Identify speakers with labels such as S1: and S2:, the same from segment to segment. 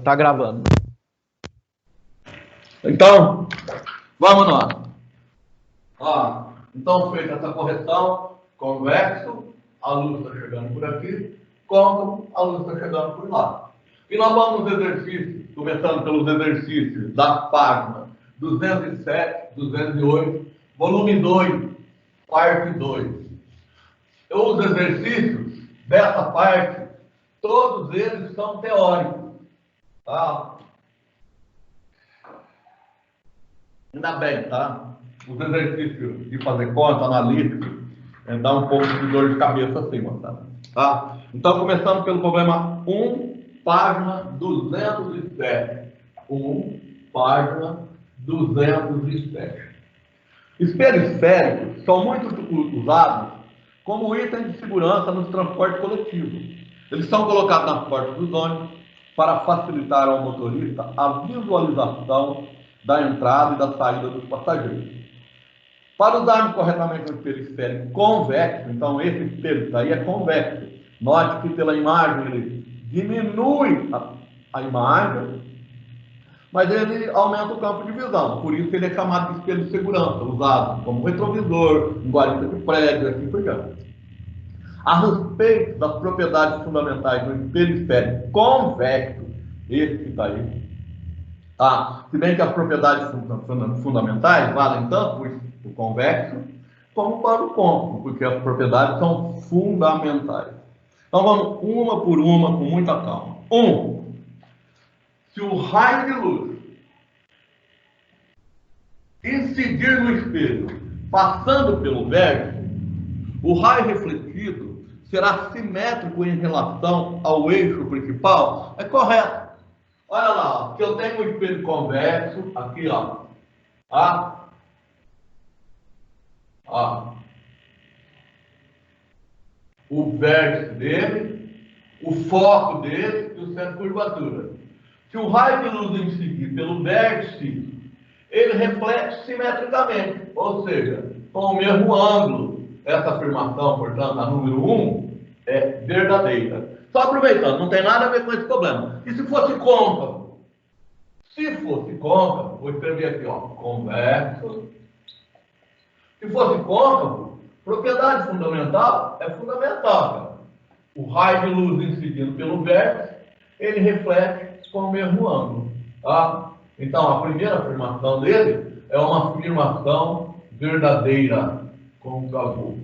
S1: Tá gravando. Então, vamos lá. Então, feita essa correção, convexo, a luz está chegando por aqui, côncavo, a luz está chegando por lá. E nós vamos nos exercícios, começando pelos exercícios da página 207, 208, volume 2, parte 2. Os exercícios dessa parte, todos eles são teóricos. Tá? Ainda bem, tá? Os exercícios de fazer conta, analítico, dá um pouco de dor de cabeça acima, tá? Então, começando pelo problema 1, página 207. 1, página 207. Espelhos esféricos são muito usados como item de segurança nos transportes coletivos. Eles são colocados nas portas dos ônibus para facilitar ao motorista a visualização da entrada e da saída dos passageiros. Para usarmos corretamente um espelho esférico convexo, então esse espelho aí é convexo. Note que pela imagem ele diminui a imagem, mas ele aumenta o campo de visão. Por isso ele é chamado de espelho de segurança, usado como retrovisor, em guarita de prédio, assim por diante. A respeito das propriedades fundamentais do espelho esférico convexo, esse que está aí, se bem que as propriedades fundamentais valem tanto para o convexo como para o côncavo, porque as propriedades são fundamentais. Então vamos uma por uma com muita calma. 1. Se o raio de luz incidir no espelho passando pelo vértice, o raio refletido será simétrico em relação ao eixo principal? É correto. Olha lá, se eu tenho um espelho convexo, aqui, o vértice dele, o foco dele e o centro de curvatura. Se o raio de luz incidir pelo vértice, ele reflete simetricamente, ou seja, com o mesmo ângulo. Essa afirmação, portanto, a número 1, é verdadeira. Só aproveitando, não tem nada a ver com esse problema. E se fosse côncavo? Se fosse côncavo, vou escrever aqui, convexo. Se fosse côncavo, propriedade fundamental é fundamental, cara. O raio de luz incidindo pelo vértice, ele reflete com o mesmo ângulo, tá? Então, a primeira afirmação dele é uma afirmação verdadeira, côncavo.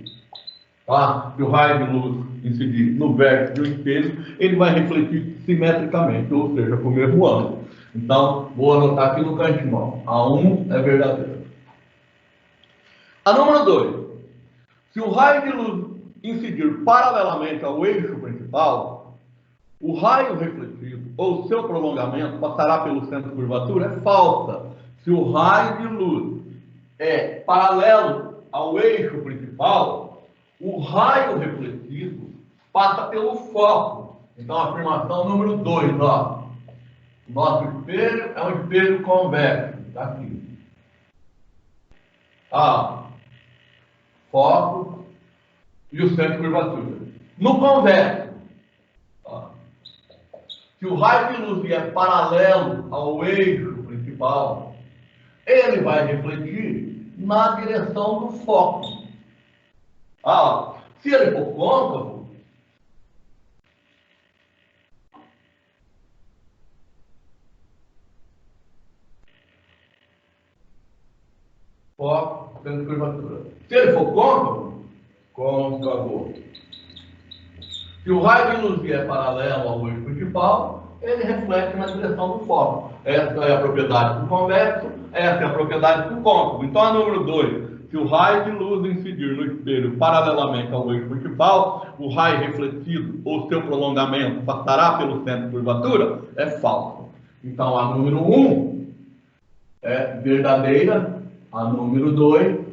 S1: Tá? Se o raio de luz incidir no vértice do espelho, ele vai refletir simetricamente, ou seja, com o mesmo ângulo. Então, vou anotar aqui no cantinho. A 1 é verdadeira. A número 2. Se o raio de luz incidir paralelamente ao eixo principal, o raio refletido ou seu prolongamento passará pelo centro de curvatura? É falsa. Se o raio de luz é paralelo ao eixo principal, o raio refletido passa pelo foco. Então, a afirmação número 2, nosso espelho é um espelho convexo. Está aqui. Foco e o centro de curvatura. No convexo, se o raio de luz vier paralelo ao eixo principal, ele vai refletir na direção do foco. Se ele for côncavo, foco, centro de curvatura. Se ele for côncavo. Se o raio de luz vier paralelo ao eixo principal, ele reflete na direção do foco. Essa é a propriedade do convexo, essa é a propriedade do côncavo. Então, a número 2. Se o raio de luz incidir no espelho paralelamente ao eixo principal, o raio refletido ou seu prolongamento passará pelo centro de curvatura? É falso. Então, a número 1 é verdadeira, a número 2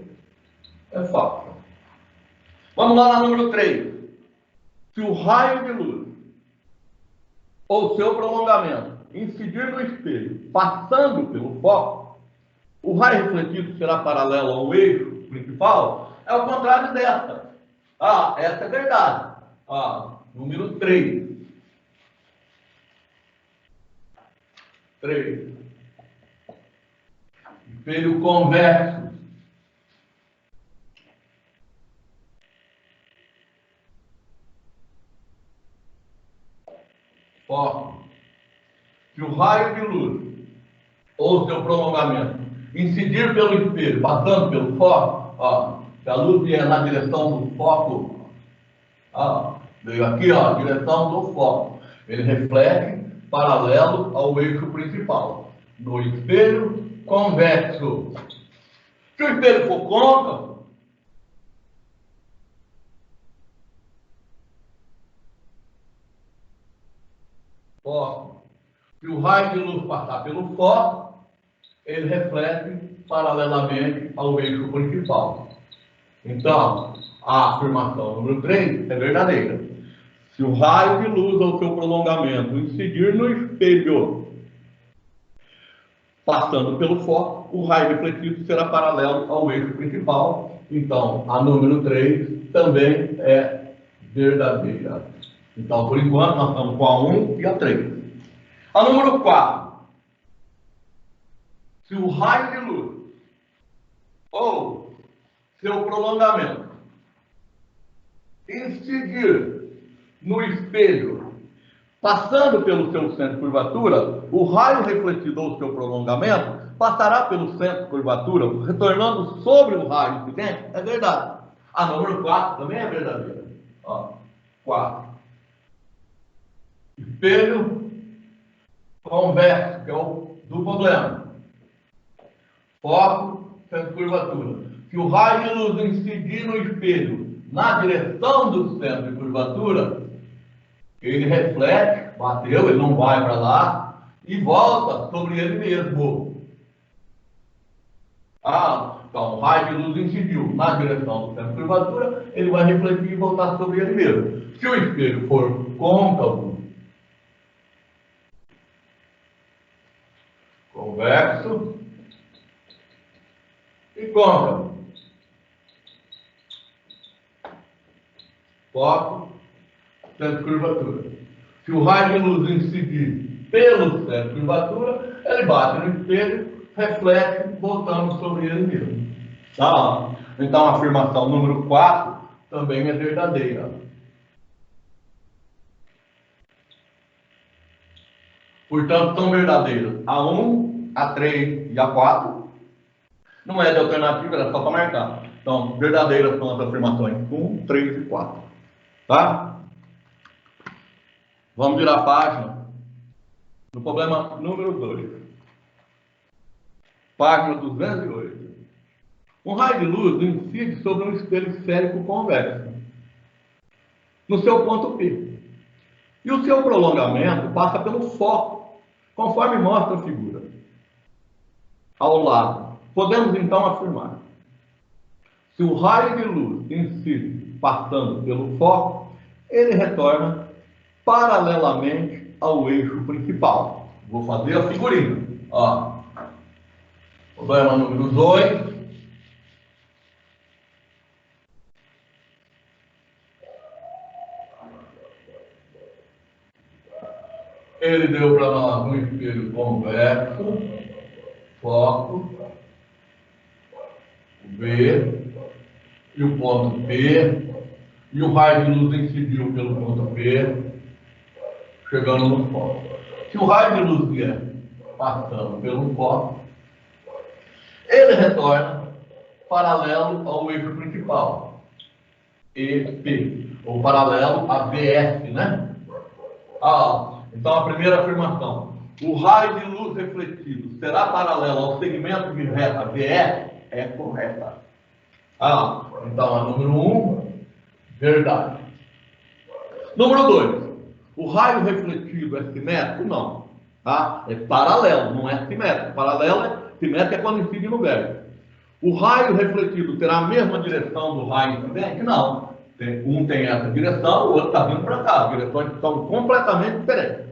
S1: é falsa. Vamos lá na número 3. Se o raio de luz ou seu prolongamento incidir no espelho passando pelo foco, o raio refletido será paralelo ao eixo principal? É o contrário dessa. Essa é verdade. Número 3. 3. Espelho convexo. Foco. Se o raio de luz ou seu prolongamento incidir pelo espelho, passando pelo foco, ó, se a luz vier na direção do foco, ó, veio aqui, ó, direção do foco, ele reflete paralelo ao eixo principal, no espelho convexo. Se o espelho for côncavo, foco. Se o raio de luz passar pelo foco, ele reflete paralelamente ao eixo principal. Então, a afirmação número 3 é verdadeira. Se o raio de luz ou seu prolongamento incidir no espelho, passando pelo foco, o raio refletido será paralelo ao eixo principal. Então, a número 3 também é verdadeira. Então, por enquanto, nós estamos com a 1 e a 3. A número 4. Se o raio de luz ou seu prolongamento incidir no espelho, passando pelo seu centro de curvatura, o raio refletido ou seu prolongamento passará pelo centro de curvatura, retornando sobre o raio incidente, é verdade. A número 4 também é verdadeira. Ó, 4. Espelho convexo, que é o do problema. Foco, centro de curvatura. Se o raio de luz incidir no espelho na direção do centro de curvatura, ele reflete, bateu, ele não vai para lá e volta sobre ele mesmo. Então o raio de luz incidiu na direção do centro de curvatura, ele vai refletir e voltar sobre ele mesmo. Se o espelho for côncavo, convexo e côncavo. Foco, centro de curvatura. Se o raio de luz incidir pelo centro de curvatura, ele bate no espelho, reflete, voltando sobre ele mesmo. Tá? Então a afirmação número 4 também é verdadeira. Portanto, são verdadeiras a 1, a 3 e a 4. Não é de alternativa, era só para marcar. Então, verdadeiras são as afirmações 1, 3 e 4. Tá? Vamos virar a página no problema número 2. Página 208. Um raio de luz incide sobre um espelho esférico convexo, no seu ponto P. E o seu prolongamento passa pelo foco, conforme mostra a figura. Ao lado, podemos então afirmar: se o raio de luz incide passando pelo foco, ele retorna paralelamente ao eixo principal. Vou fazer a figurinha. Ó. Problema número 2. Ele deu para nós um espelho convexo, foco, B, e o ponto P, e o raio de luz incidiu pelo ponto P, chegando no foco. Se o raio de luz vier passando pelo foco, ele retorna paralelo ao eixo principal, EP, ou paralelo a BF, né? Então a primeira afirmação: o raio de luz refletido será paralelo ao segmento de reta BF, é correta. Então a número 1, verdade. Número 2, o raio refletido é simétrico? Não. Tá? É paralelo, não é simétrico. Simétrico é quando incide no vértice. O raio refletido terá a mesma direção do raio incidente? Não. Um tem essa direção, o outro está vindo para cá. As direções são completamente diferentes.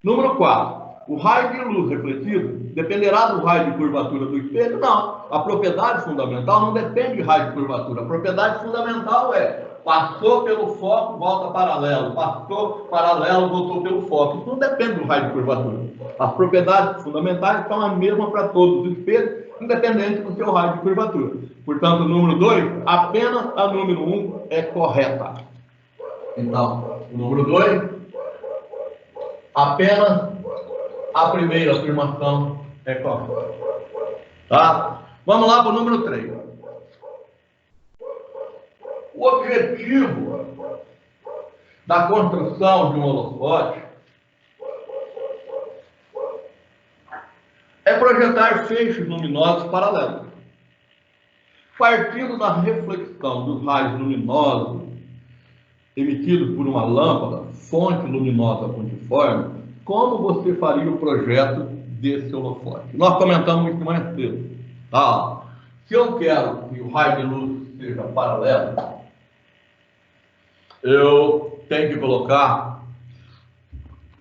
S1: Número 4. O raio de luz refletido dependerá do raio de curvatura do espelho? Não. A propriedade fundamental não depende de raio de curvatura. A propriedade fundamental é passou pelo foco, volta paralelo. Passou paralelo, voltou pelo foco. Isso não depende do raio de curvatura. As propriedades fundamentais são as mesmas para todos os espelhos, independente do seu raio de curvatura. Portanto, o número 2, apenas a número 1 é correta. Então, o número 2, apenas a primeira afirmação é correta. Tá? Vamos lá para o número 3. O objetivo da construção de um holofote é projetar feixes luminosos paralelos. Partindo da reflexão dos raios luminosos emitidos por uma lâmpada, fonte luminosa pontiforme, como você faria o projeto desse holofote? Nós comentamos isso mais cedo. Tá? Se eu quero que o raio de luz seja paralelo, eu tenho que colocar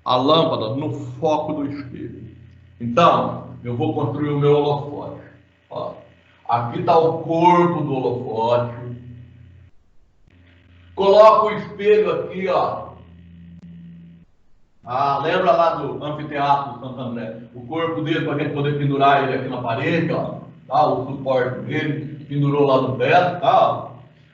S1: a lâmpada no foco do espelho. Então, eu vou construir o meu holofote. Ó, aqui está o corpo do holofote. Coloco o espelho aqui, ó. Lembra lá do anfiteatro do Santo André? O corpo dele, para a gente poder pendurar ele aqui na parede, ó. Tá? O suporte dele, pendurou lá no teto, tá?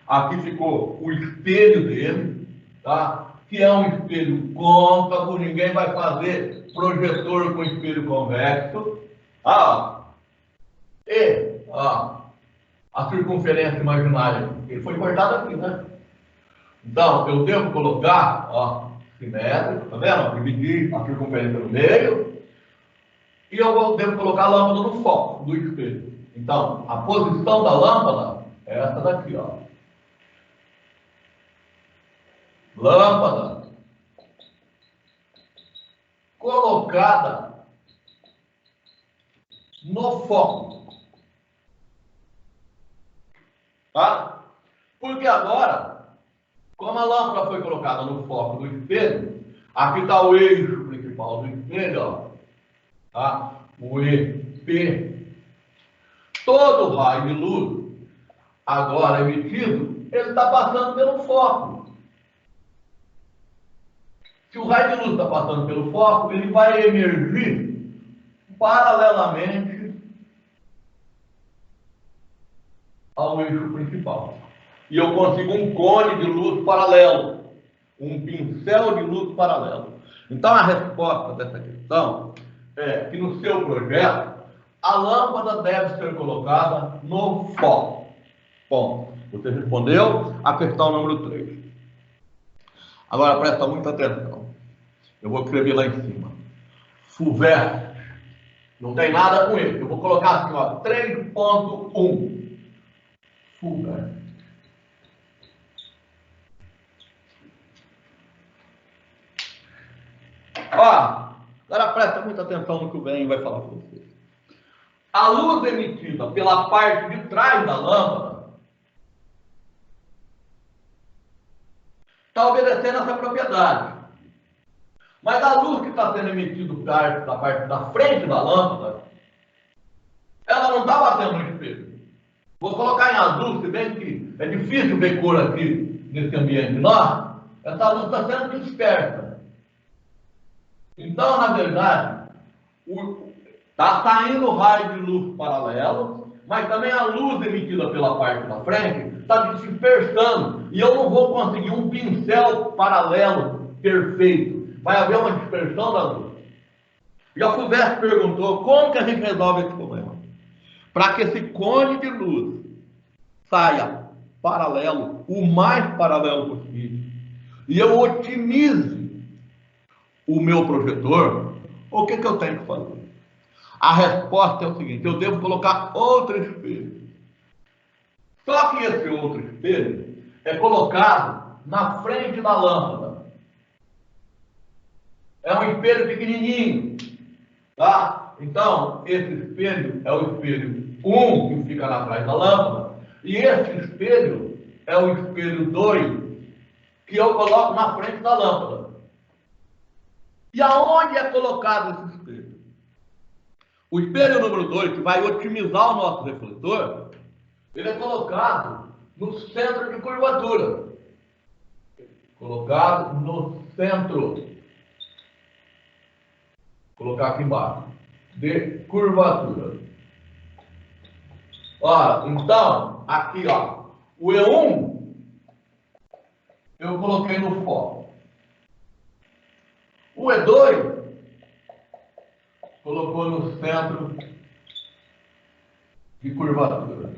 S1: Aqui ficou o espelho dele, tá? Que é um espelho côncavo, ninguém vai fazer projetor com espelho convexo. E a circunferência imaginária, ele foi cortado aqui, né? Então, eu devo colocar, simétrico, tá vendo? Dividir a circunferência no meio. E eu devo colocar a lâmpada no foco do espelho. Então, a posição da lâmpada é essa daqui, ó. Lâmpada colocada no foco. Tá? Porque agora, como a lâmpada foi colocada no foco do espelho, aqui está o eixo principal do espelho, ó. Tá? O EP. Todo raio de luz agora emitido, ele está passando pelo foco. Se o raio de luz está passando pelo foco, ele vai emergir paralelamente ao eixo principal. E eu consigo um cone de luz paralelo, um pincel de luz paralelo. Então a resposta dessa questão é que no seu projeto a lâmpada deve ser colocada no foco. Bom, você respondeu a questão número 3. Agora presta muita atenção. Eu vou escrever lá em cima. FUVEST. Não tem nada com ele. Eu vou colocar assim, ó, 3.1. FUVEST. Agora presta muita atenção no que o Ben vai falar para vocês. A luz emitida pela parte de trás da lâmpada está obedecendo essa propriedade. Mas a luz que está sendo emitida da parte da frente da lâmpada, ela não está batendo no espelho. Vou colocar em azul, se bem que é difícil ver cor aqui nesse ambiente nosso, essa luz está sendo dispersa. Então, na verdade, está saindo o raio de luz paralelo, mas também a luz emitida pela parte da frente está dispersando. E eu não vou conseguir um pincel paralelo perfeito. Vai haver uma dispersão da luz. E a FUVEST perguntou como que a gente resolve esse problema. Para que esse cone de luz saia paralelo, o mais paralelo possível, e eu otimize o meu projetor, o que eu tenho que fazer? A resposta é o seguinte: eu devo colocar outro espelho. Só que esse outro espelho é colocado na frente da lâmpada. É um espelho pequenininho, tá? Então, esse espelho é o espelho 1, que fica atrás da lâmpada, e esse espelho é o espelho 2, que eu coloco na frente da lâmpada. E aonde é colocado esse espelho? O espelho número 2, que vai otimizar o nosso refletor, ele é colocado no centro de curvatura. Colocado no centro. Vou colocar aqui embaixo. De curvatura. Ó, então, aqui, ó. O E1, eu coloquei no foco. O E2, colocou no centro de curvatura.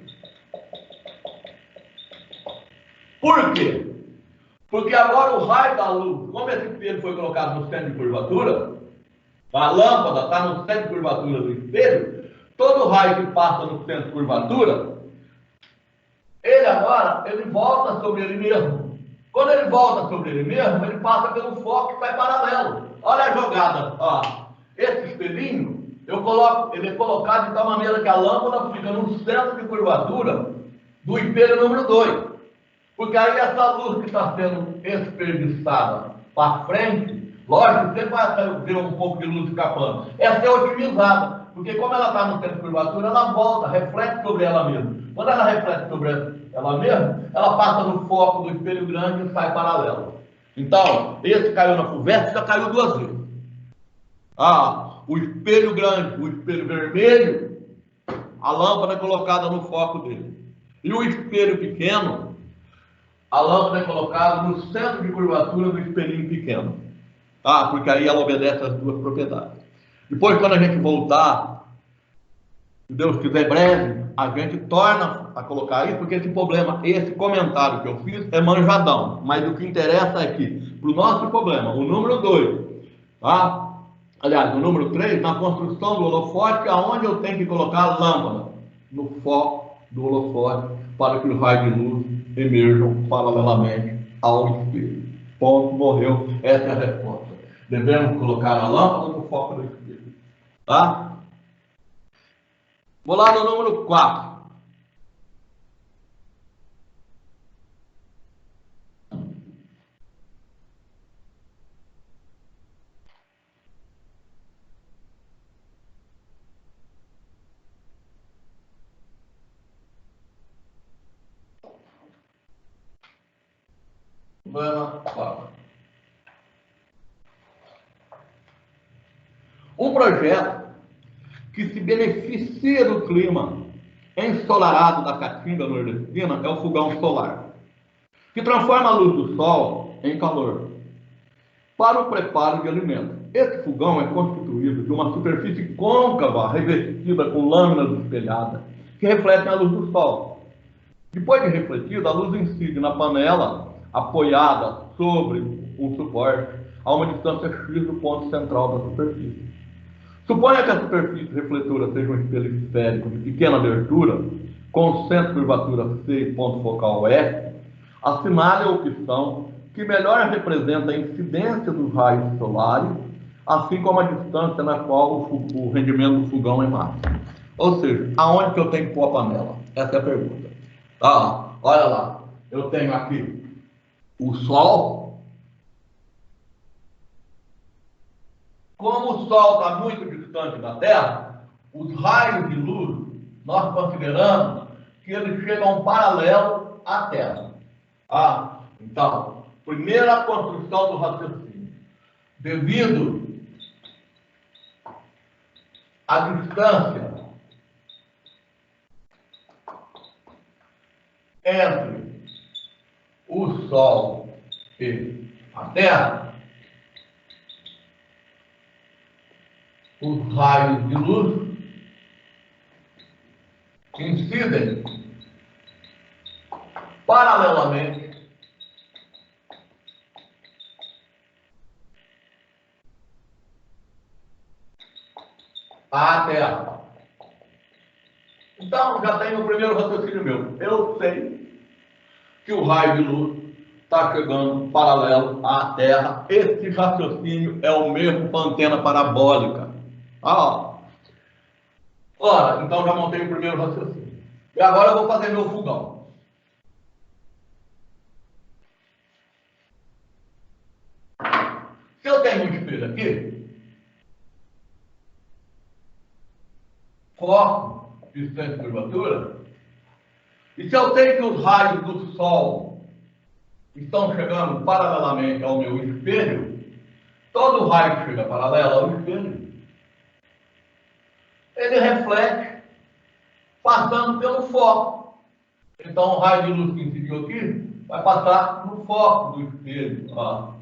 S1: Por quê? Porque agora o raio da luz, como esse espelho foi colocado no centro de curvatura, a lâmpada está no centro de curvatura do espelho, todo raio que passa no centro de curvatura, ele volta sobre ele mesmo. Quando ele volta sobre ele mesmo, ele passa pelo foco que vai paralelo. Olha a jogada, ó. Esse espelhinho, ele é colocado de tal maneira que a lâmpada fica no centro de curvatura do espelho número 2. Porque aí essa luz que está sendo desperdiçada para frente, lógico, sempre vai ter um pouco de luz escapando. Essa é otimizada, porque como ela está no centro de curvatura, ela volta, reflete sobre ela mesma. Quando ela reflete sobre ela mesma, ela passa no foco do espelho grande e sai paralelo. Então, esse caiu na conversa, caiu duas vezes. O espelho grande, o espelho vermelho, a lâmpada é colocada no foco dele. E o espelho pequeno, a lâmpada é colocada no centro de curvatura do espelhinho pequeno. Porque aí ela obedece às duas propriedades. Depois, quando a gente voltar, se Deus quiser breve, a gente torna a colocar isso, porque esse problema, esse comentário que eu fiz é manjadão. Mas o que interessa é que, para o nosso problema, o número 2, aliás, o número 3, na construção do holofote, aonde eu tenho que colocar a lâmpada? No foco do holofote, para que os raios de luz emerjam paralelamente ao espelho. Ponto, morreu. Essa é a resposta. Devemos colocar a lâmpada no foco do espelho. Tá? Vou lá no número 4. Problema 4. Um projeto que se beneficia do clima ensolarado da caatinga nordestina é o fogão solar, que transforma a luz do sol em calor para o preparo de alimentos. Esse fogão é constituído de uma superfície côncava revestida com lâminas espelhadas que refletem a luz do sol. Depois de refletida, a luz incide na panela apoiada sobre um suporte a uma distância X do ponto central da superfície. Suponha que a superfície refletora seja um espelho esférico de pequena abertura, com centro de curvatura C e ponto focal F, assinale a opção que melhor representa a incidência dos raios solares, assim como a distância na qual o rendimento do fogão é máximo. Ou seja, aonde que eu tenho que pôr a panela? Essa é a pergunta. Olha lá, eu tenho aqui o Sol. Como o Sol está muito distante da Terra, os raios de luz, nós consideramos que eles chegam paralelo à Terra. Então, primeira construção do raciocínio. Devido à distância entre o Sol e a Terra, os raios de luz incidem paralelamente à Terra. Então, já tenho o primeiro raciocínio meu. Eu sei que o raio de luz está chegando paralelo à Terra. Esse raciocínio é o mesmo para a antena parabólica. Ora, então já montei o primeiro raciocínio. E agora eu vou fazer meu fogão. Se eu tenho um espelho aqui, foco de centro de curvatura, e se eu tenho que os raios do Sol estão chegando paralelamente ao meu espelho, todo raio que chega paralelo ao espelho, ele reflete passando pelo foco. Então o raio de luz que incidiu aqui vai passar no foco do espelho. Ó.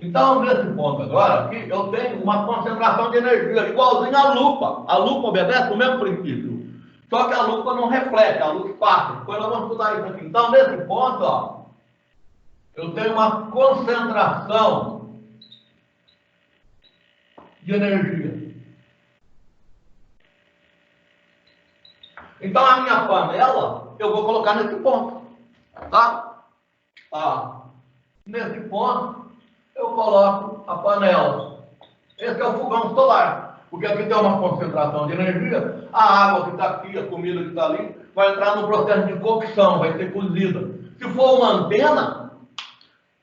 S1: Então, nesse ponto agora, aqui, eu tenho uma concentração de energia, igualzinho à lupa. A lupa obedece o mesmo princípio. Só que a lupa não reflete, a luz passa. Depois nós vamos estudar isso aqui. Então, nesse ponto, ó, eu tenho uma concentração de energia. Então, a minha panela, eu vou colocar nesse ponto. Tá? Nesse ponto, eu coloco a panela. Esse é o fogão solar. Porque aqui tem uma concentração de energia, a água que está aqui, a comida que está ali, vai entrar no processo de cocção, vai ser cozida. Se for uma antena,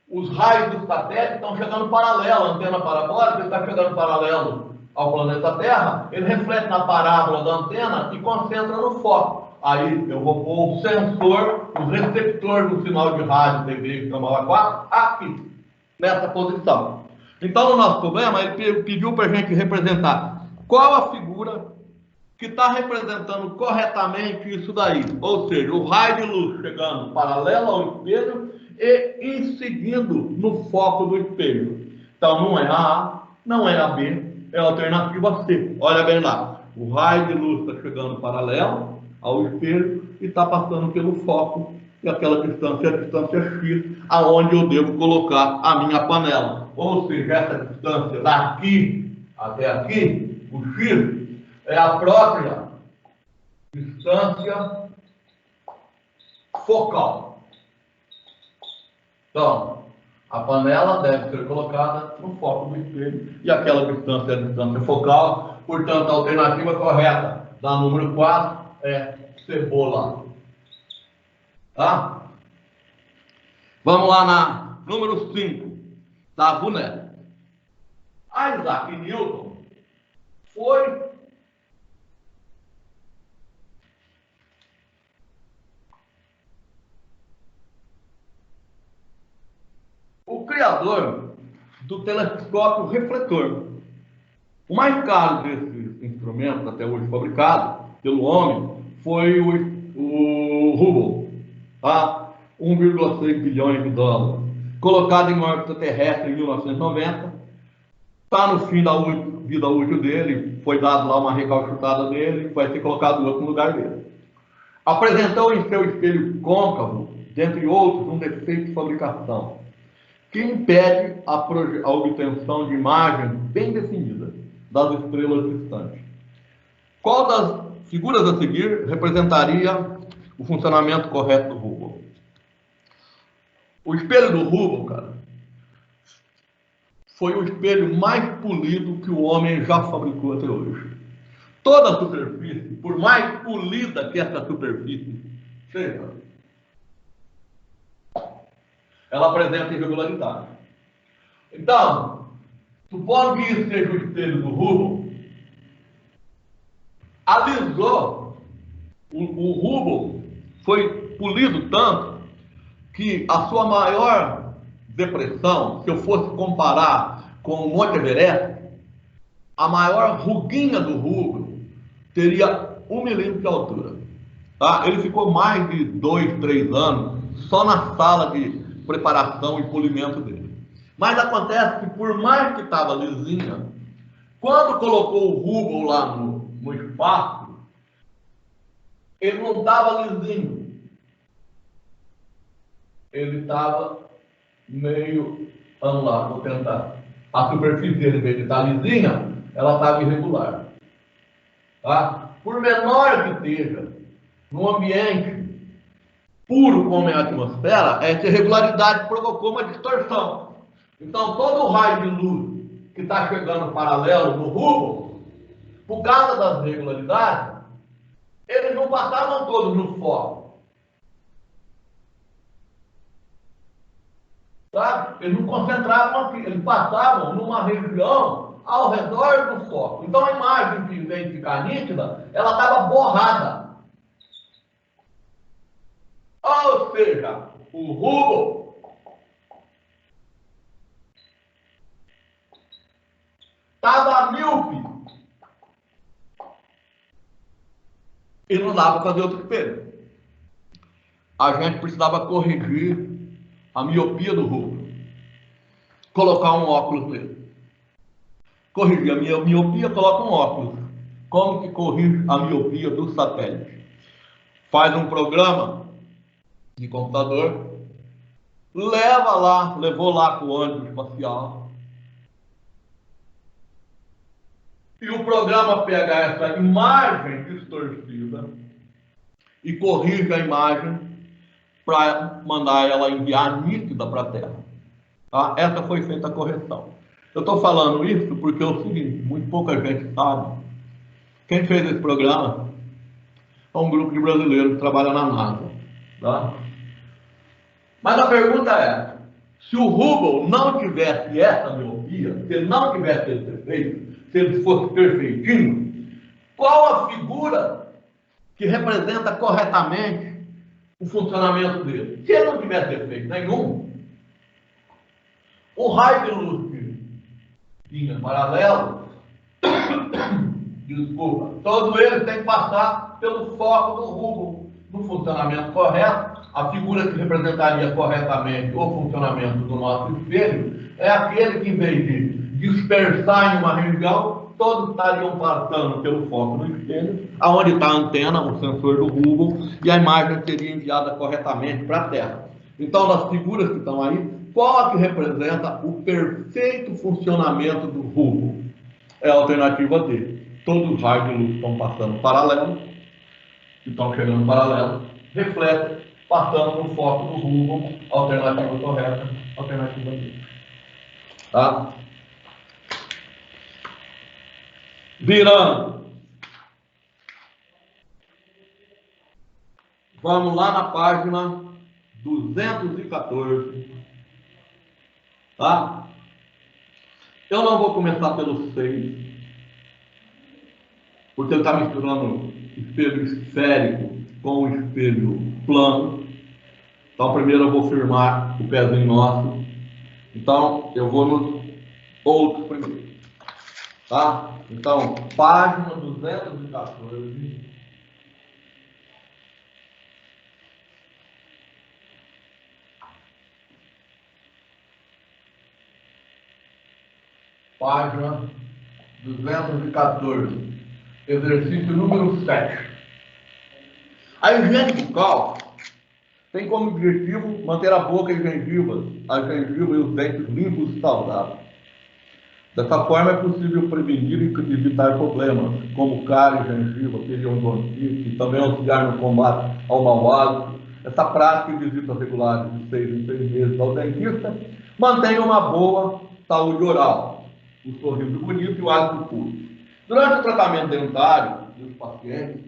S1: os raios do satélite estão chegando paralelo, a antena parabólica está chegando paralelo ao planeta Terra, ele reflete na parábola da antena e concentra no foco. Aí eu vou pôr o sensor, o receptor do sinal de rádio, TV, câmara 4, aqui, nessa posição. Então, no nosso problema, ele pediu para a gente representar qual a figura que está representando corretamente isso daí. Ou seja, o raio de luz chegando paralelo ao espelho e incidindo no foco do espelho. Então, não é a A, não é a B, é a alternativa C. Olha bem lá. O raio de luz está chegando paralelo ao espelho e está passando pelo foco. E aquela distância é a distância X, aonde eu devo colocar a minha panela. Ou seja, essa distância daqui até aqui, o X, é a própria distância focal. Então, a panela deve ser colocada no foco do espelho e aquela distância é a distância focal. Portanto, a alternativa correta da número 4 é cebola. Tá? Vamos lá na número 5, da boneca. Isaac Newton foi o criador do telescópio refletor. O mais caro desses instrumentos até hoje fabricado pelo homem foi o Hubble, tá? 1,6 bilhões de dólares. Colocado em órbita terrestre em 1990, está no fim da vida útil dele, foi dado lá uma recalchutada dele, vai ser colocado outro no lugar dele. Apresentou em seu espelho côncavo, dentre outros, um defeito de fabricação, que impede a obtenção de imagens bem definidas das estrelas distantes. Qual das figuras a seguir representaria o funcionamento correto do Hubble? O espelho do Hubble, cara, foi o espelho mais polido que o homem já fabricou até hoje. Toda a superfície, por mais polida que essa superfície seja, ela apresenta irregularidade. Então, supondo que isso seja o espelho do Hubble, alisou, o Hubble foi polido tanto que a sua maior depressão, se eu fosse comparar com o Monte Everest, a maior ruguinha do Hubble teria 1 milímetro de altura. Tá? Ele ficou mais de 2, 3 anos só na sala de preparação e polimento dele. Mas acontece que, por mais que estava lisinha, quando colocou o Hubble lá no espaço, ele não estava lisinho. Ele estava meio, vamos lá, vou tentar. A superfície dele, em vez de estar lisinha, ela estava irregular. Tá? Por menor que seja, no ambiente puro como é a atmosfera, essa irregularidade provocou uma distorção. Então, todo o raio de luz que está chegando paralelo no Hubble, por causa das irregularidades, eles não passavam todos no foco. Sabe? Eles não concentravam aqui, eles passavam numa região ao redor do foco. Então a imagem, em vez de ficar nítida, ela estava borrada. Ou seja, o Hubble estava míope. E não dava para fazer outro espelho. A gente precisava corrigir a miopia do Hubble. Colocar um óculos nele. Corrigir a miopia, coloca um óculos. Como que corrige a miopia do satélite? Faz um programa de computador, levou lá com o ônibus espacial, e o programa pega essa imagem distorcida e corrige a imagem para mandar ela enviar nítida para a Terra. Tá? Essa foi feita a correção. Eu estou falando isso porque é o seguinte, muito pouca gente sabe. Quem fez esse programa é um grupo de brasileiros que trabalha na NASA. Tá? Mas a pergunta é, se o Hubble não tivesse essa miopia, se ele não tivesse esse defeito, se ele fosse perfeitinho, qual a figura que representa corretamente o funcionamento dele? Se ele não tivesse defeito nenhum, o raio de luz que tinha paralelo, desculpa, todo ele tem que passar pelo foco do Hubble. No funcionamento correto, a figura que representaria corretamente o funcionamento do nosso espelho é aquele que, em vez de dispersar em uma região, todos estariam passando pelo foco do espelho, aonde está a antena, o sensor do Hubble, e a imagem seria enviada corretamente para a Terra. Então, das figuras que estão aí, qual a que representa o perfeito funcionamento do Hubble? É a alternativa D. Todos os raios de luz estão passando paralelo, que estão chegando paralelo, refletem, passando no foco do Hubble, alternativa correta, alternativa D. Tá? Virando. Vamos lá na página 214. Tá? Eu não vou começar pelo 6, porque ele está misturando espelho esférico com o espelho plano. Então, primeiro eu vou firmar o pezinho nosso. Então, eu vou nos outros primeiro. Tá? Então, página 214. Página 214. Exercício número 7. A higiene bucal tem como objetivo manter a boca e a gengiva e os dentes limpos e saudáveis. Dessa forma é possível prevenir e evitar problemas como cárie, gengiva, periodontite, e também auxiliar no combate ao mau hálito. Essa prática e visitas regulares de 6 em 6 meses ao dentista mantém uma boa saúde oral, o sorriso bonito e o hálito puro. Durante o tratamento dentário dos pacientes,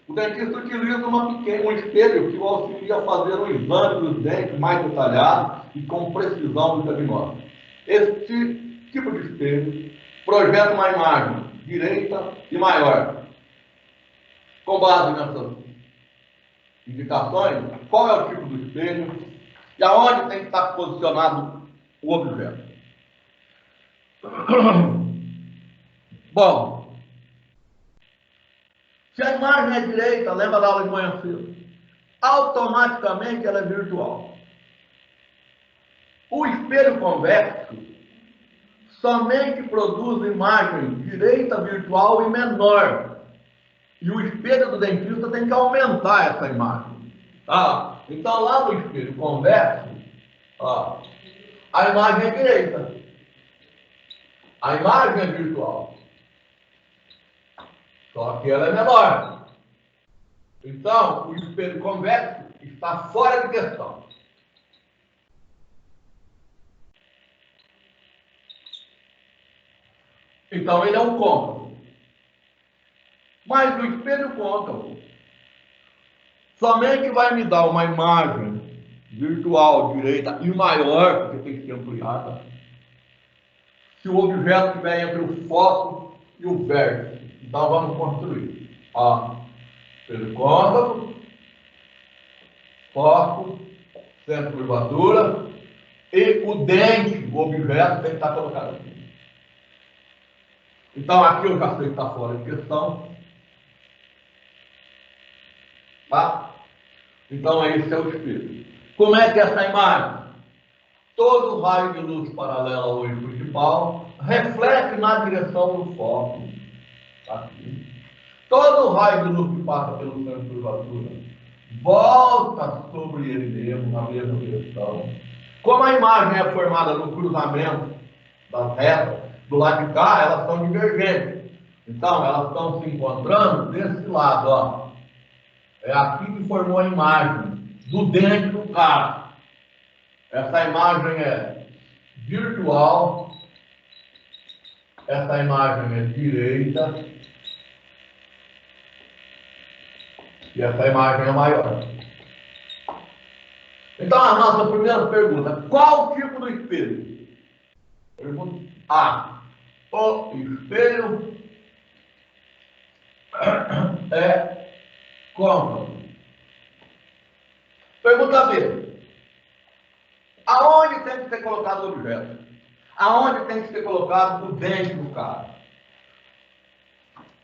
S1: o dentista utiliza um espelho que o auxilia a fazer um exame dos dentes mais detalhado e com precisão do diagnóstico. Este tipo de espelho projeta uma imagem direita e maior. Com base nessas indicações, qual é o tipo do espelho e aonde tem que estar posicionado o objeto. Bom, se a imagem é direita, lembra da aula de manhã cedo, automaticamente ela é virtual. O espelho convexo somente produz imagem direita, virtual e menor. E o espelho do dentista tem que aumentar essa imagem. Tá? Então, lá no espelho convexo, ó, a imagem é direita. A imagem é virtual. Só que ela é menor. Então, o espelho convexo está fora de questão. Então, ele é um côncavo. Mas o espelho côncavo somente vai me dar uma imagem virtual direita e maior, porque tem que ser ampliada, se se o objeto estiver entre o foco e o vértice. Então vamos construir. Ó, espelho côncavo, foco, centro de curvatura, e o dente, o objeto, tem que estar colocado aqui. Então aqui eu já sei que está fora de questão. Tá? Então esse é o espelho. Como é que é essa imagem? Todo raio de luz paralela ao eixo principal reflete na direção do foco. Aqui. Todo raio de luz que passa pelo centro de curvatura volta sobre ele mesmo, na mesma direção. Como a imagem é formada no cruzamento das retas, do lado de cá, elas são divergentes. Então, elas estão se encontrando desse lado, ó. É aqui que formou a imagem do dente do cara. Essa imagem é virtual. Essa imagem é direita. E essa imagem é maior. Então, a nossa primeira pergunta: qual tipo do espelho? Pergunta A. O espelho é côncavo. Pergunta B. Aonde tem que ser colocado o objeto? Aonde tem que ser colocado o dente do cara?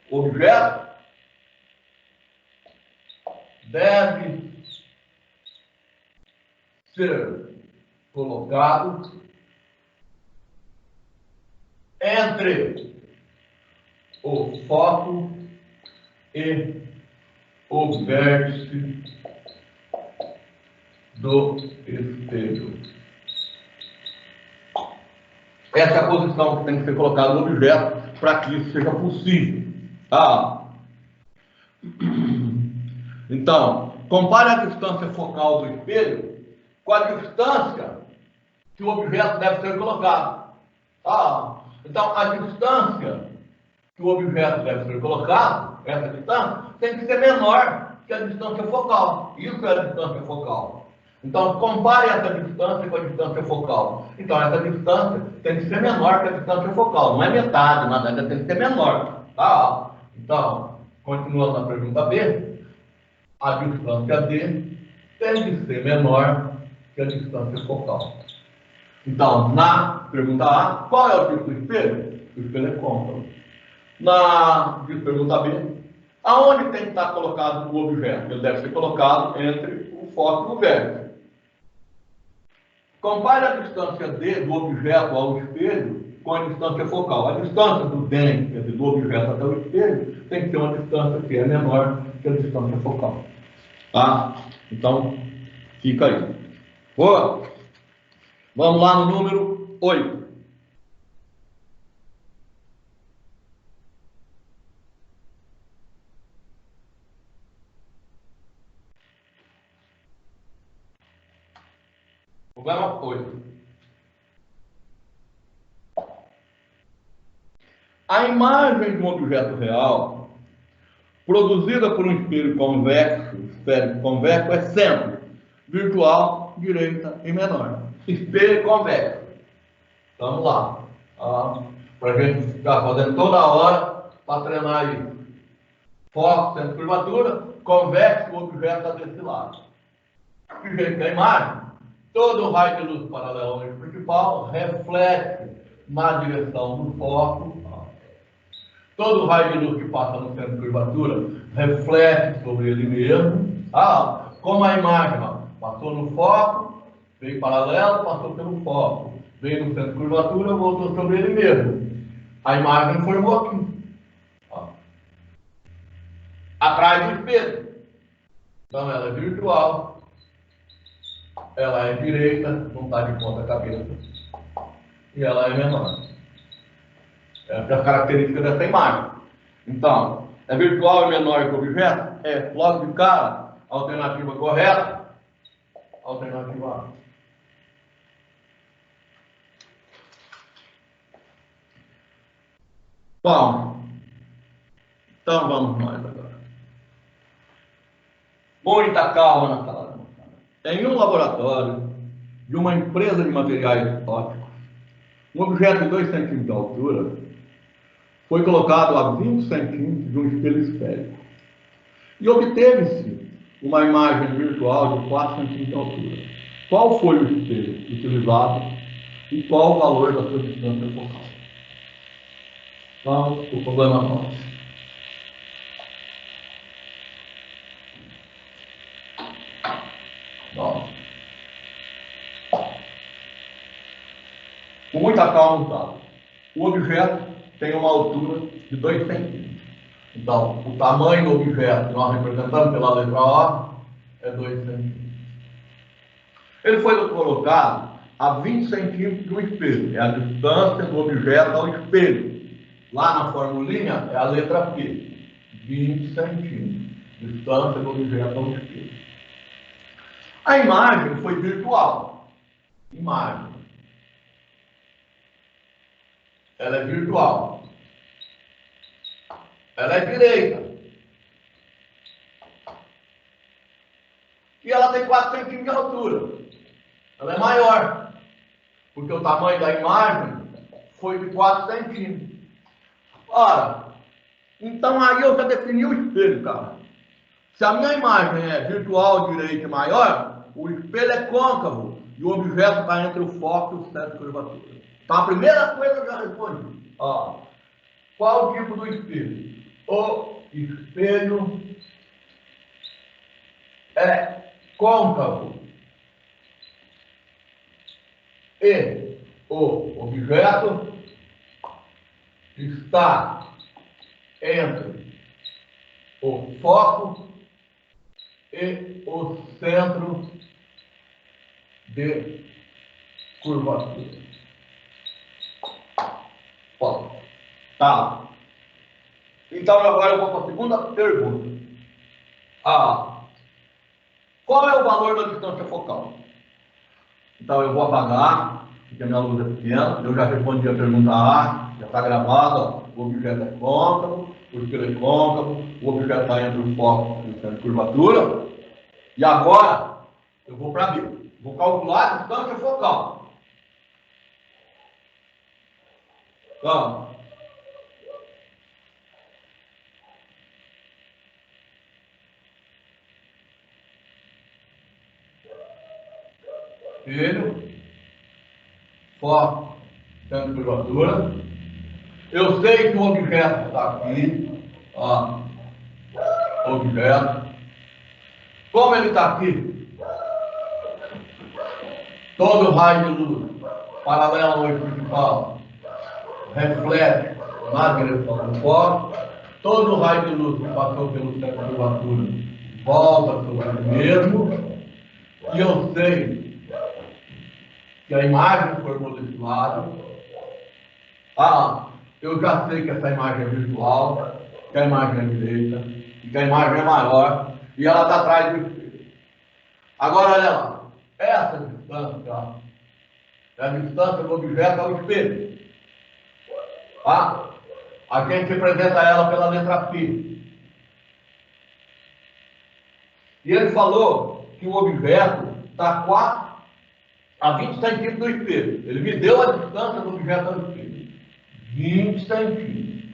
S1: O objeto deve ser colocado entre o foco e o vértice do espelho. Essa é a posição que tem que ser colocada no objeto para que isso seja possível. Tá? Então, compare a distância focal do espelho com a distância que o objeto deve ser colocado. Tá? Então, a distância que o objeto deve ser colocado, essa distância, tem que ser menor que a distância focal. Isso é a distância focal. Então, compare essa distância com a distância focal. Então, essa distância tem que ser menor que a distância focal. Não é metade, nada, ainda tem que ser menor. Tá? Então, continuando na pergunta B, a distância D tem que ser menor que a distância focal. Então, na pergunta A, qual é o tipo do espelho? O espelho é côncavo. Na pergunta B, aonde tem que estar colocado o objeto? Ele deve ser colocado entre o foco e o vértice. Compare a distância D do objeto ao espelho com a distância focal. A distância do dente, quer dizer, do objeto até o espelho, tem que ter uma distância que é menor que a distância focal. Tá? Então, fica aí. Boa. Vamos lá no número 8. Problema 8. A imagem de um objeto real, produzida por um espelho convexo, esférico convexo, é sempre virtual, direita e menor. Espelho convexo. Vamos lá. Para a gente ficar fazendo toda hora para treinar isso. Foco, centro de curvatura, convexo, o objeto está desse lado. Que jeito da imagem? Todo raio de luz paralelo ao eixo principal reflete na direção do foco. Todo raio de luz que passa no centro de curvatura reflete sobre ele mesmo. Como a imagem passou no foco, veio paralelo, passou pelo foco, veio no centro de curvatura, voltou sobre ele mesmo. A imagem formou aqui. Atrás do espelho. Então ela é virtual, ela é direita, não está de ponta cabeça, e ela é menor. Essa é a característica dessa imagem. Então, é virtual e menor que o objeto? É, logo de cara, alternativa correta, alternativa A. Bom, então vamos nós agora. Muita calma na sala. Em um laboratório de uma empresa de materiais ópticos, Um objeto de 2 centímetros de altura foi colocado a 20 centímetros de um espelho esférico. E obteve-se uma imagem virtual de 4 centímetros de altura. Qual foi o espelho utilizado e qual o valor da sua distância focal? Então, o problema nosso. Com muita calma, tá? O objeto tem uma altura de 2 centímetros. Então, o tamanho do objeto que nós representamos pela letra O é 2 centímetros. Ele foi colocado a 20 centímetros do espelho. É a distância do objeto ao espelho. Lá na formulinha é a letra P. 20 centímetros. Distância do objeto ao espelho. A imagem foi virtual. Imagem. Ela é virtual. Ela é direita. E ela tem 4 centímetros de altura. Ela é maior. Porque o tamanho da imagem foi de 4 centímetros. Ora, então aí eu já defini o espelho, cara. Se a minha imagem é virtual, direita e maior, o espelho é côncavo. E o objeto está entre o foco e o centro de curvatura. Então a primeira coisa eu já respondi. Ó, qual o tipo do espelho? O espelho é côncavo. E o objeto está entre o foco e o centro de curvatura. Ó, tá. Então agora eu vou para a segunda pergunta. Qual é o valor da distância focal? Então eu vou apagar, porque a minha luz é pequena. Eu já respondi a pergunta A, já está gravada. O objeto é côncavo, o espelho é côncavo, o objeto está entre o foco e o centro de curvatura. E agora eu vou para B. Vou calcular a distância focal. Vamos. Espelho, foco, centro de curvatura. Eu sei que o objeto está aqui. Ó, objeto. Como ele está aqui? Todo raio de luz paralelo ao eixo principal reflete na direção do foco. Todo raio de luz que passou pelo centro de curvatura volta sobre ele mesmo. E eu sei que a imagem formou desse lado. Eu já sei que essa imagem é virtual, que a imagem é direita, e que a imagem é maior, e ela está atrás do espelho. Agora, olha lá, essa distância, ó, é a distância do objeto ao espelho. A gente representa ela pela letra P. E ele falou que o objeto está a 20 centímetros do espelho. Ele me deu a distância do objeto ao espelho. 20 centímetros.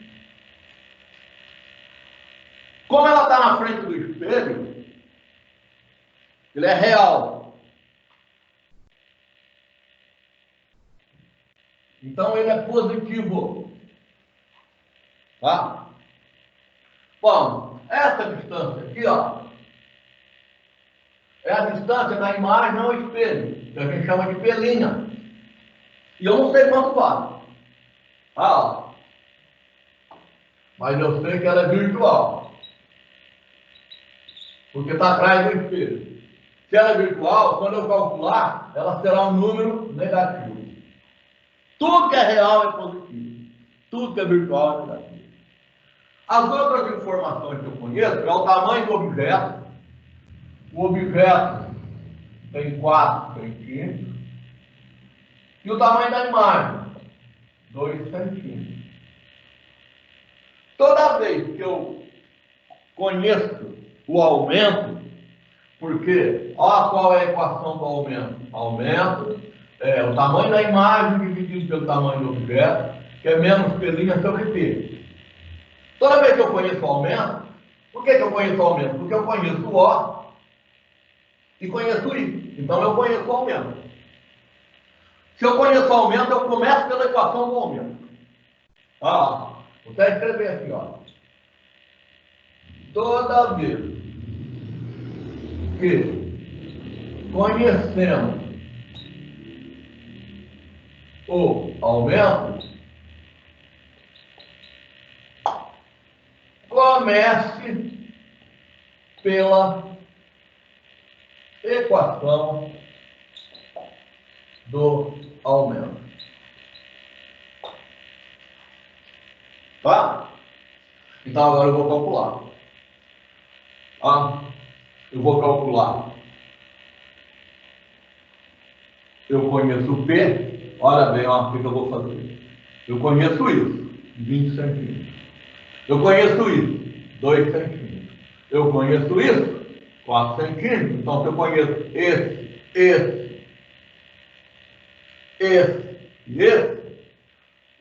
S1: Como ela está na frente do espelho, ele é real. Então ele é positivo. Tá? Bom, essa distância aqui, ó, é a distância da imagem ao espelho, que a gente chama de pelinha. E eu não sei quanto vale. Mas eu sei que ela é virtual. Porque está atrás do espelho. Se ela é virtual, quando eu calcular, ela será um número negativo. Tudo que é real é positivo. Tudo que é virtual é negativo. As outras informações que eu conheço é o tamanho do objeto. O objeto tem 4 centímetros. E o tamanho da imagem, 2 centímetros. Toda vez que eu conheço o aumento, porque, olha qual é a equação do aumento. Aumento é o tamanho da imagem dividido dividido pelo tamanho do objeto, que é menos P' sobre P. Toda vez que eu conheço o aumento, por que eu conheço o aumento? Porque eu conheço o O e conheço o I. Então eu conheço o aumento. Se eu conheço o aumento, eu começo pela equação do aumento. Vou até escrever aqui, ó. Toda vez que conhecemos o aumento, comece pela equação do aumento. Tá? Então agora eu vou calcular. Eu vou calcular. Eu conheço o P. Olha bem, o que eu vou fazer. Eu conheço isso, 20 centímetros. Eu conheço isso, 2 centímetros. Eu conheço isso, 4 centímetros. Então, se eu conheço esse e esse,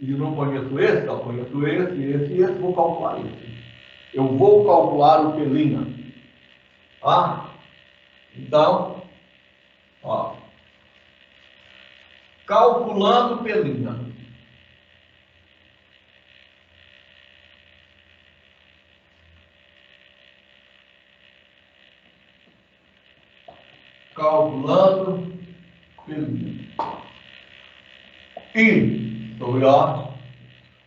S1: e não conheço esse, eu conheço esse e esse, vou calcular isso. Eu vou calcular o P'. Então, calculando o P'. Calculando P'. I sobre O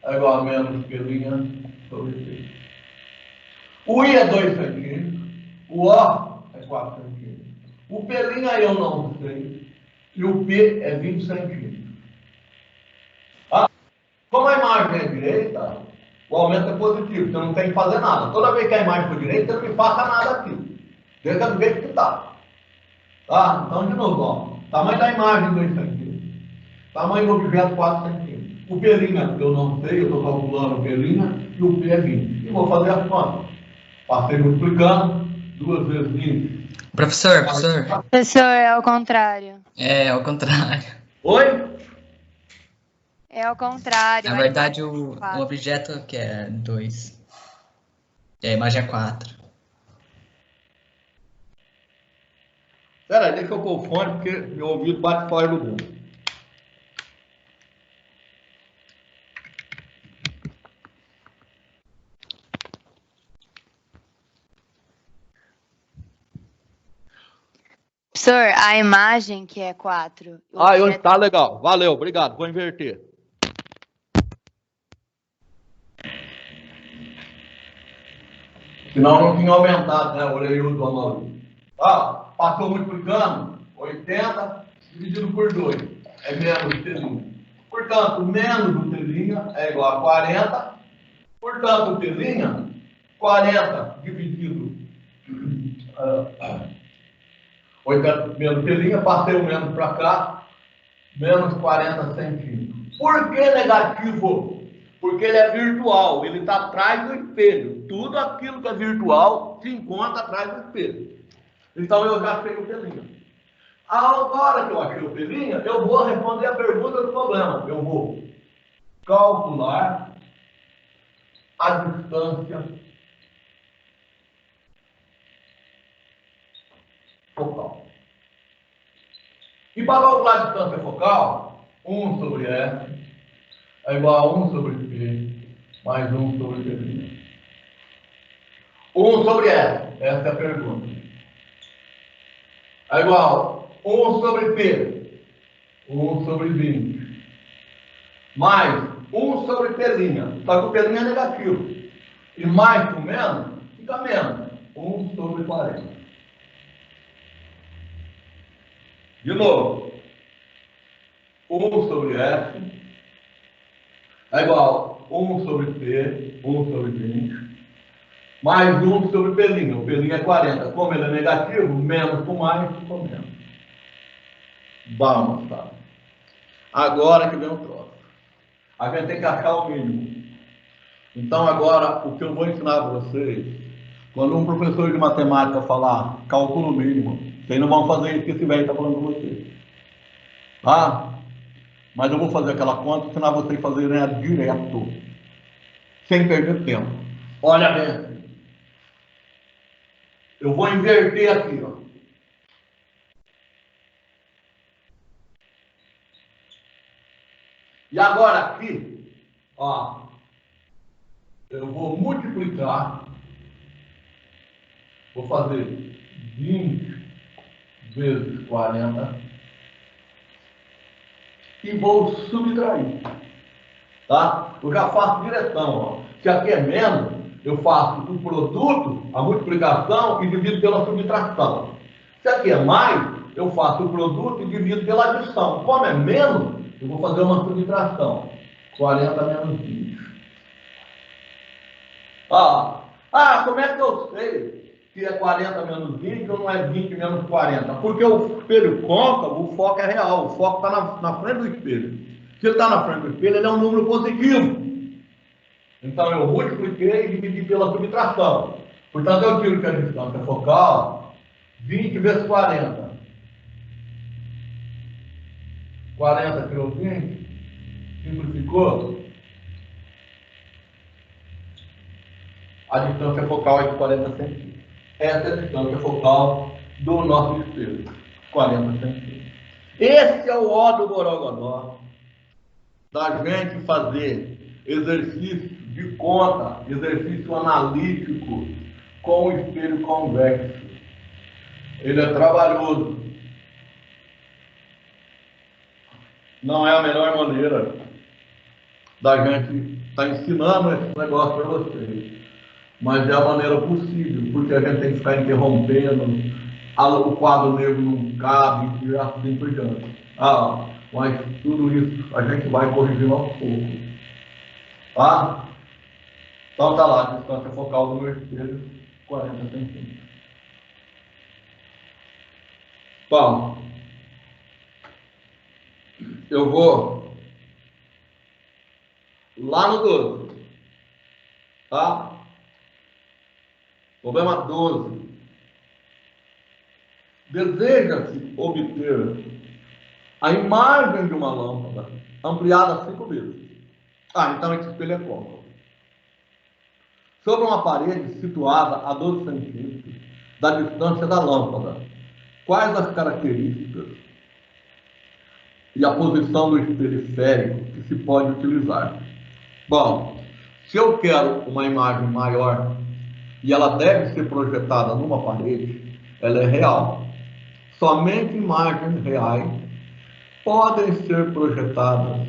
S1: é igual a menos P' sobre P. O I é 2 centímetros. O O é 4 centímetros. O P' eu não sei. E o P é 20 centímetros. Como a imagem é direita, o aumento é positivo. Você não tem que fazer nada. Toda vez que a imagem for direita, você não me faça nada aqui. Deixa do jeito que está. Tá? Então, de novo, ó. Tamanho da imagem, 2 centímetros. Tamanho do objeto, 4 centímetros. O P' eu não sei, eu estou calculando o P' e o P é 20. E vou fazer as contas. Passei multiplicando, 2 vezes 20.
S2: Professor.
S3: Professor, é ao contrário.
S2: É ao contrário.
S1: Oi?
S3: É ao contrário.
S2: Na verdade, o objeto que é 2. E a imagem é 4.
S1: Espera aí, deixa eu pôr o fone, porque meu ouvido bate fora do mundo.
S3: Professor, a imagem que é 4.
S1: Tá legal. Valeu, obrigado. Vou inverter. Senão não tinha aumentado, né? O orelhudo do Amauri. Passou multiplicando. 80 dividido por 2. É menos T'. Portanto, menos o T' é igual a 40. Portanto, o T', 40 dividido 80 menos T', passei o menos para cá, menos 40 centímetros. Por que negativo? Porque ele é virtual, ele está atrás do espelho. Tudo aquilo que é virtual se encontra atrás do espelho. Então eu já sei o T'. Agora que eu achei o T', eu vou responder a pergunta do problema. Eu vou calcular a distância focal. E para calcular a distância focal, 1 sobre S é igual a 1 sobre P mais 1 sobre T'. 1 sobre S, essa é a pergunta. É igual a 1 sobre P, 1 sobre 20, mais 1 sobre P', só que o P' é negativo. E mais com menos, fica menos. 1 sobre 40. De novo. 1 sobre S é igual a 1 sobre P, 1 sobre 20, mais 1 sobre P'. O P' é 40. Como ele é negativo, menos com mais, ficou menos. Vamos, tá? Agora que vem o troço. A gente tem que achar o mínimo. Então, agora, o que eu vou ensinar para vocês, quando um professor de matemática falar cálculo mínimo, vocês não vão fazer isso que esse velho está falando com vocês. Tá? Mas eu vou fazer aquela conta, senão vocês fazerem ela direto, sem perder tempo. Olha bem, eu vou inverter aqui, ó. E agora aqui, ó, eu vou multiplicar, vou fazer 20 vezes 40 e vou subtrair, tá? Eu já faço direção, ó. Se aqui é menos, eu faço o produto, a multiplicação e divido pela subtração. Se aqui é mais, eu faço o produto e divido pela adição. Como é menos, eu vou fazer uma subtração. 40 menos 20. Como é que eu sei que é 40 menos 20 ou não é 20 menos 40? Porque o espelho côncavo, o foco é real. O foco está na frente do espelho. Se ele está na frente do espelho, ele é um número positivo. Então eu multipliquei e dividi pela subtração. Portanto, eu tiro que a distância focal, 20 vezes 40. 40 tirou 20, simplificou. A distância focal é de 40 centímetros. Essa é a distância focal do nosso espelho, 40 centímetros. Esse é o ó do Borogodó, da gente fazer exercício de conta, exercício analítico com o espelho convexo. Ele é trabalhoso. Não é a melhor maneira da gente estar ensinando esse negócio para vocês. Mas é a maneira possível, porque a gente tem que ficar interrompendo, o quadro negro não cabe e assim por diante. Mas tudo isso a gente vai corrigindo aos poucos. Tá? Então tá lá, a distância focal do meu espelho, 40 centímetros. Bom, eu vou lá no 12, tá? Problema 12. Deseja-se obter a imagem de uma lâmpada ampliada 5 vezes. Então esse espelho é côncavo. Sobre uma parede situada a 12 centímetros da distância da lâmpada, quais as características e a posição do espelho esférico que se pode utilizar? Bom, se eu quero uma imagem maior e ela deve ser projetada numa parede, ela é real. Somente imagens reais podem ser projetadas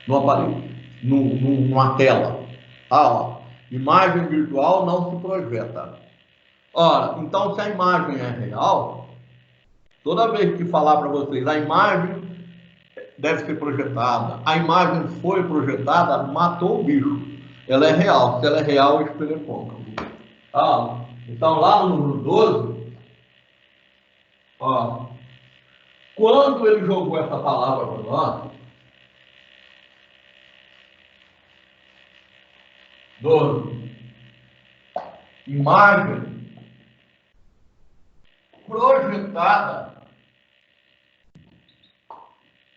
S1: numa parede, numa tela. Imagem virtual não se projeta. Ora, então se a imagem é real, toda vez que falar para vocês, a imagem deve ser projetada, a imagem foi projetada, matou o bicho. Ela é real. Se ela é real, o espelho é côncavo. Então lá no número 12, quando ele jogou essa palavra para nós, 12, imagem projetada,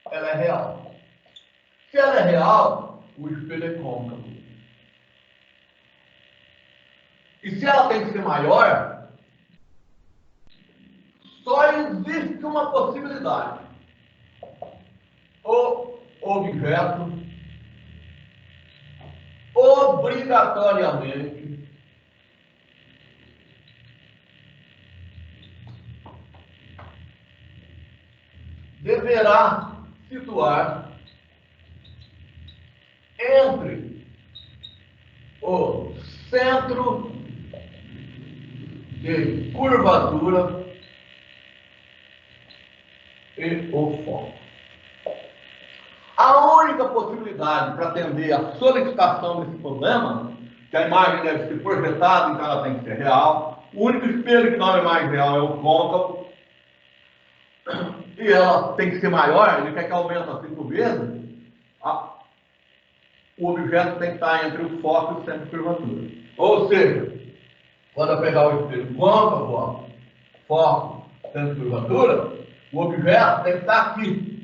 S1: ela é real. Se ela é real, o espelho é côncavo. E se ela tem que ser maior, só existe uma possibilidade. O objeto obrigatoriamente deverá situar entre o centro de curvatura e o foco. A única possibilidade para atender a solicitação desse problema, que a imagem deve ser projetada, então ela tem que ser real. O único espelho que não é mais real é o côncavo. E ela tem que ser maior, ele quer que aumente a 5 vezes. O objeto tem que estar entre o foco e o centro de curvatura. Ou seja, quando eu pegar o espelho côncavo, foco, centro de curvatura, o objeto tem que estar aqui.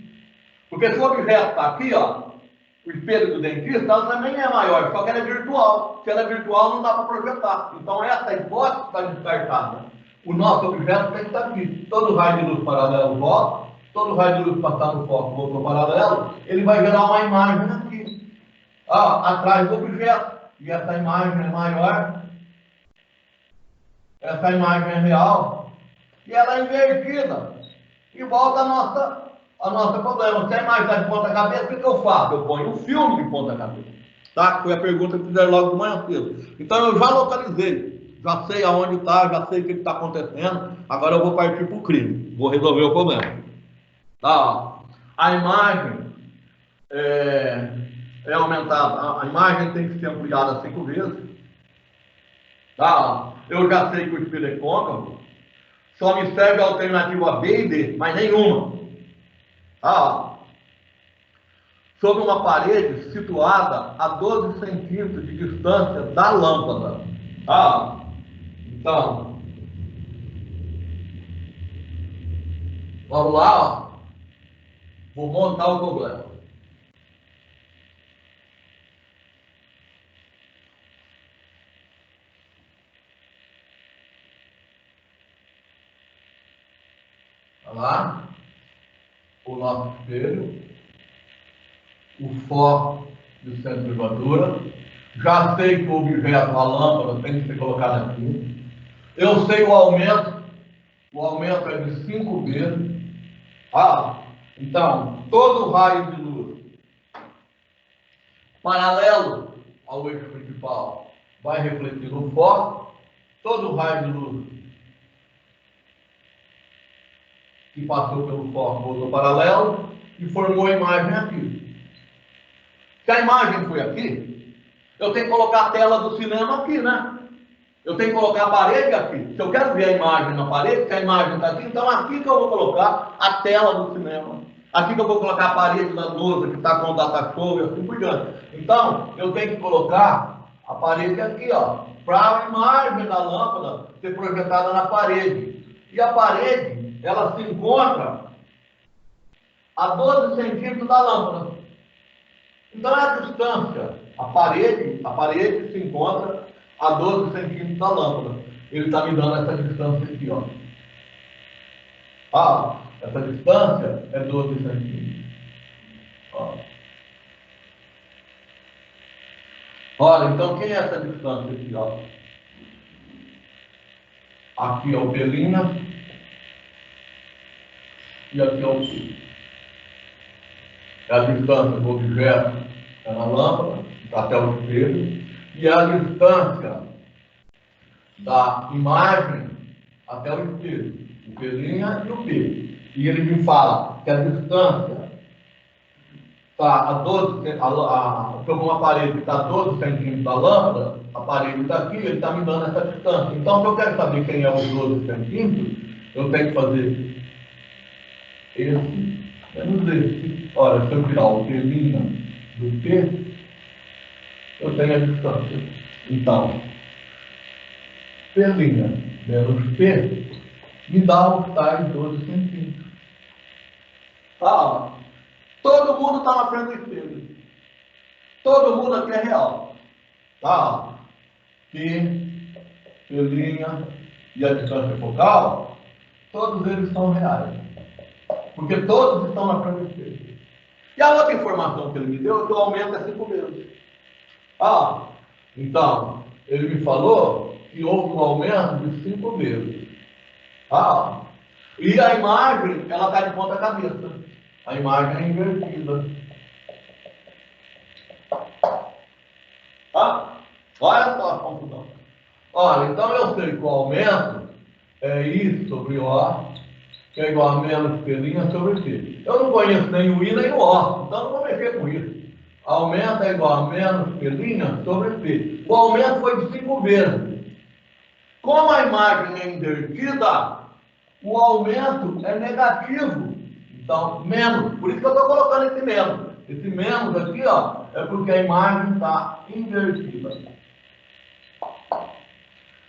S1: Porque se o objeto está aqui, ó, o espelho do dentista, ela também é maior, só que ela é virtual. Se ela é virtual, não dá para projetar. Então, essa hipótese está descartada. O nosso objeto tem que estar aqui. Todo raio de luz paralelo volta, todo raio de luz passar no foco voltou paralelo, ele vai gerar uma imagem aqui, atrás do objeto. E essa imagem é maior, essa imagem é real, e ela é invertida. E volta a nossa problema. Se a imagem está de ponta cabeça, o que eu faço? Eu ponho um filme de ponta cabeça. Tá? Foi a pergunta que fizeram logo de manhã cedo. Então eu já localizei, já sei aonde está, já sei o que está acontecendo. Agora eu vou partir para o crime, vou resolver o problema. Tá? A imagem é aumentada, a imagem tem que ser ampliada 5 vezes. Tá? Eu já sei que o espelho é côncavo, só me serve a alternativa B e D, mas nenhuma. Sobre uma parede situada a 12 centímetros de distância da lâmpada. Então, vamos lá, vou montar o problema. Olha lá, o nosso espelho, o foco do centro de curvatura. Já sei que o objeto, a lâmpada, tem que ser colocado aqui. Eu sei o aumento é de 5 vezes. Então, todo raio de luz paralelo ao eixo principal vai refletir no foco. Todo raio de luz que passou pelo foco voltou paralelo e formou a imagem aqui. Se a imagem foi aqui, eu tenho que colocar a tela do cinema aqui, né? Eu tenho que colocar a parede aqui. Se eu quero ver a imagem na parede, se a imagem está aqui, então aqui que eu vou colocar a tela do cinema. Aqui que eu vou colocar a parede da lousa que está com o data show e assim por diante. Então, eu tenho que colocar a parede aqui, ó, para a imagem da lâmpada ser projetada na parede. E a parede, ela se encontra a 12 centímetros da lâmpada. Então, é a distância. A parede se encontra a 12 centímetros da lâmpada. Ele está me dando essa distância aqui, ó. Essa distância é 12 centímetros. Olha, então quem é essa distância aqui, ó? Aqui é o pelinha e aqui é o fio. É a distância do objeto na lâmpada até o espelho e a distância da imagem até o espelho, o pelinha e o pelo. E ele me fala que a distância está a 12, sobre uma parede que está a 12 centímetros da lâmpada, a parede está aqui, ele está me dando essa distância. Então, se eu quero saber quem é os 12 centímetros, eu tenho que fazer esse menos esse. Olha, se eu tirar o pelinha do P, eu tenho a distância. Então, pelinha menos P me dá os tais 12 centímetros. Todo mundo está na frente do espelho. Todo mundo aqui é real. P, pelinha e a distância focal, todos eles são reais. Porque todos estão na frente do espelho. E a outra informação que ele me deu é que o aumento é 5 vezes. Então, ele me falou que houve um aumento de 5 vezes. E a imagem, ela está de ponta cabeça. A imagem é invertida. Olha só a confusão. Olha, então eu sei que o aumento é I sobre O, que é igual a menos pelinha sobre P. Eu não conheço nem o I nem o O, então não vou mexer com isso. Aumento é igual a menos pelinha sobre P. O aumento foi de 5 vezes. Como a imagem é invertida, o aumento é negativo. Então, menos. Por isso que eu estou colocando esse menos. Esse menos aqui, ó, é porque a imagem está invertida.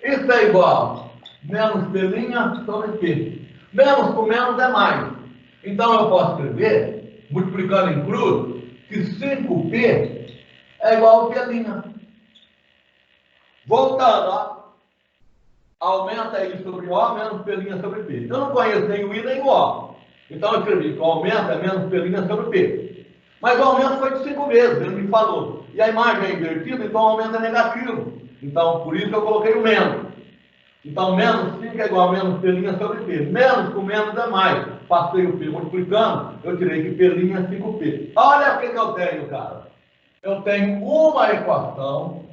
S1: Isso é igual a menos pelinha sobre P. Menos com menos é mais. Então, eu posso escrever multiplicando em cruz, que 5P é igual a pelinha. Voltando, ó. Aumenta I sobre O menos pelinha sobre P. Eu não conheço nem o I nem o O. Então eu escrevi que o aumento é menos pelinha sobre P. Mas o aumento foi de 5 vezes, ele me falou. E a imagem é invertida, então o aumento é negativo. Então, por isso eu coloquei o menos. Então, menos 5 é igual a menos pelinha sobre P. Menos com menos é mais. Passei o P multiplicando, eu tirei que pelinha é 5P. Olha o que eu tenho, cara. Eu tenho uma equação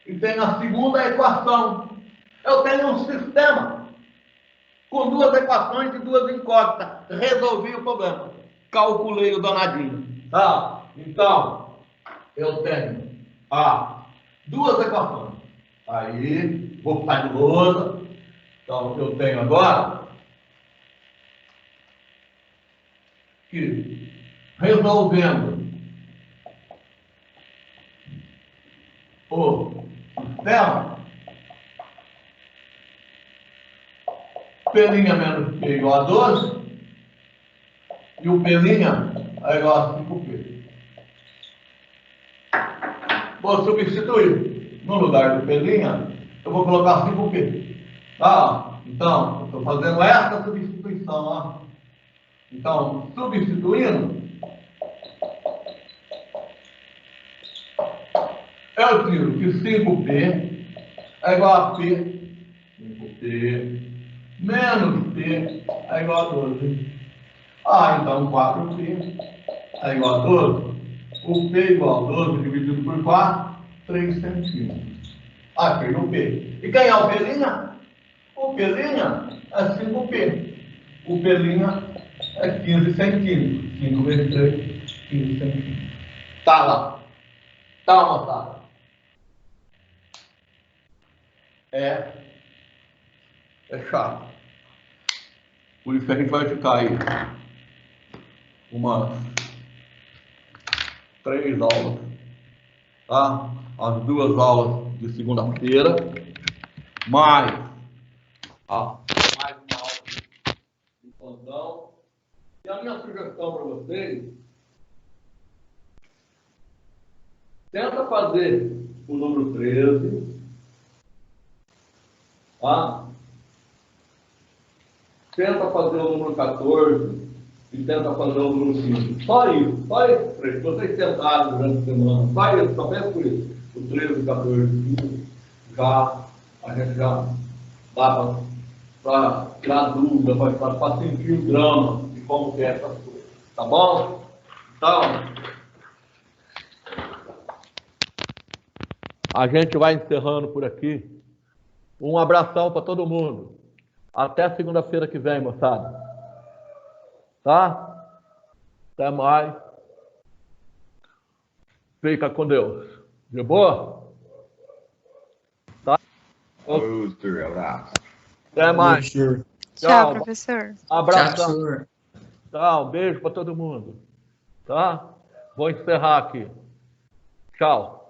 S1: e tenho a segunda equação. Eu tenho um sistema com duas equações e duas incógnitas. Resolvi o problema. Calculei o danadinho. Tá? Então, eu tenho duas equações. Aí, vou ficar de lousa. Então, o que eu tenho agora, que resolvendo o sistema, pelinha menos P igual a 12, e o pelinha é igual a 5P. Vou substituir. No lugar do pelinha, eu vou colocar 5P. Tá? Então, eu estou fazendo essa substituição. Ó. Então, substituindo, eu tiro que 5P é igual a P. 5P menos P é igual a 12. Então 4P é igual a 12. O P igual a 12 dividido por 4, 3 centímetros. Aqui no P. E quem é o pelinha? O pelinha é 5P. O pelinha é 15 centímetros. 5 vezes 3, 15 centímetros. Tá lá. Tá, moçada. É chato. Por isso que a gente vai ficar aí umas 3 aulas, tá? As 2 aulas de segunda-feira, mais uma aula de plantão. E a minha sugestão para vocês, tenta fazer o número 13, tá? Tenta fazer o número 14 e tenta fazer o número 5. Só isso, só esses três. Vocês tentaram durante a semana, só isso, só pensa por isso. O 13, o 14, 15, a gente já dá para tirar dúvida, para sentir o drama de como é essas coisas. Tá bom? Então, a gente vai encerrando por aqui. Um abração para todo mundo. Até segunda-feira que vem, moçada. Tá? Até mais. Fica com Deus. De boa? Tá?
S4: Outro abraço.
S1: Até mais.
S3: Tchau, professor.
S1: Abração. Tchau. Beijo para todo mundo. Tá? Vou encerrar aqui. Tchau.